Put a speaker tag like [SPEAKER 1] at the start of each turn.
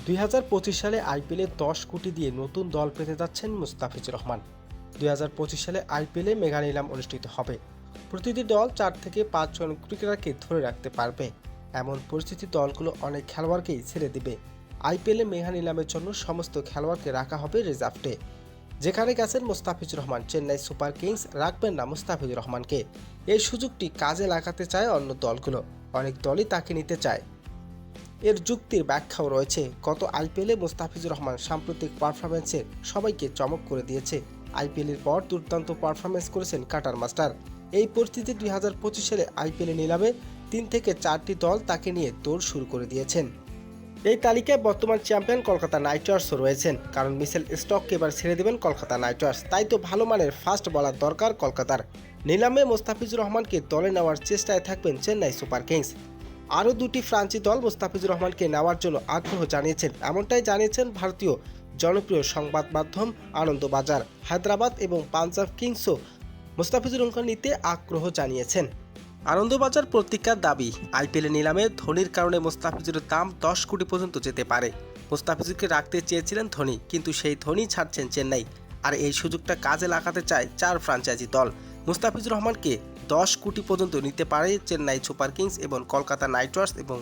[SPEAKER 1] 2025 সালে আইপিএলে 10 কোটি দিয়ে নতুন দল পেতে যাচ্ছেন মুস্তাফিজুর রহমান। 2025 সালে আইপিএলে মেগা নিলাম অনুষ্ঠিত হবে। প্রতিটি দল 4 থেকে 5 জন ক্রিকেটারকে ধরে রাখতে পারবে। এমন পরিস্থিতি দলগুলো অনেক খেলোয়াড়কেই ছেড়ে দিবে। আইপিএলে মেগা নিলামের জন্য সমস্ত খেলোয়াড়কে রাখা হবে রিজার্ভে। যেখানে গেছেন মুস্তাফিজুর রহমান, চেন্নাই সুপার কিংস রাখবেন না মুস্তাফিজুর রহমানকে। এই সুযোগটি কাজে লাগাতে চায় অন্য দলগুলো। অনেক দলই তাকে নিতে চায়। এর যুক্তির ব্যাখ্যাও রয়েছে। গত আইপিএলে মুস্তাফিজুর রহমান সাম্প্রতিক পারফরম্যান্সে সবাইকে চমক করে দিয়েছে। আইপিএলের পর দুর্দান্ত পারফরম্যান্স করেছেন কাটার মাস্টার। এই পরিস্থিতি 2025 সালে আইপিএলে নিলামে 3 থেকে 4টি দল তাকে নিয়ে দৌড় শুরু করে দিয়েছেন। এই তালিকায় বর্তমান চ্যাম্পিয়ন কলকাতা নাইট রাইডার্সও রয়েছেন, কারণ মিচেল স্টককে এবার ছেড়ে দেবেন কলকাতা নাইট রাইডার্স। তাই তো ভালো মানের ফাস্ট বলার দরকার কলকাতার। নিলামে মুস্তাফিজুর রহমানকে দলে নেওয়ার চেষ্টায় থাকবেন চেন্নাই সুপার কিংস। আরও 2টি ফ্রান্সি দল মুস্তাফিজুর রহমানকে নেওয়ার জন্য আগ্রহ জানিয়েছেন। এমনটাই জানিয়েছেন ভারতীয় জনপ্রিয় সংবাদ মাধ্যম আনন্দবাজার। হায়দ্রাবাদ এবং পাঞ্জাব কিংসও মুস্তাফিজুর রহমান নিতে আগ্রহ জানিয়েছেন। আনন্দবাজার পত্রিকার দাবি, আইপিএল নিলামে ধোনির কারণে মুস্তাফিজুরের দাম 10 কোটি পর্যন্ত যেতে পারে। মুস্তাফিজুরকে রাখতে চেয়েছিলেন ধোনি, কিন্তু সেই ধোনি ছাড়ছেন চেন্নাই। আর এই সুযোগটা কাজে লাগাতে চায় 4 ফ্র্যাঞ্চাইজি দল। মুস্তাফিজুর রহমানকে 10 কোটি পর্যন্ত নিতে পারে চেন্নাই সুপার কিংস এবং কলকাতা নাইট রাইডার্স এবং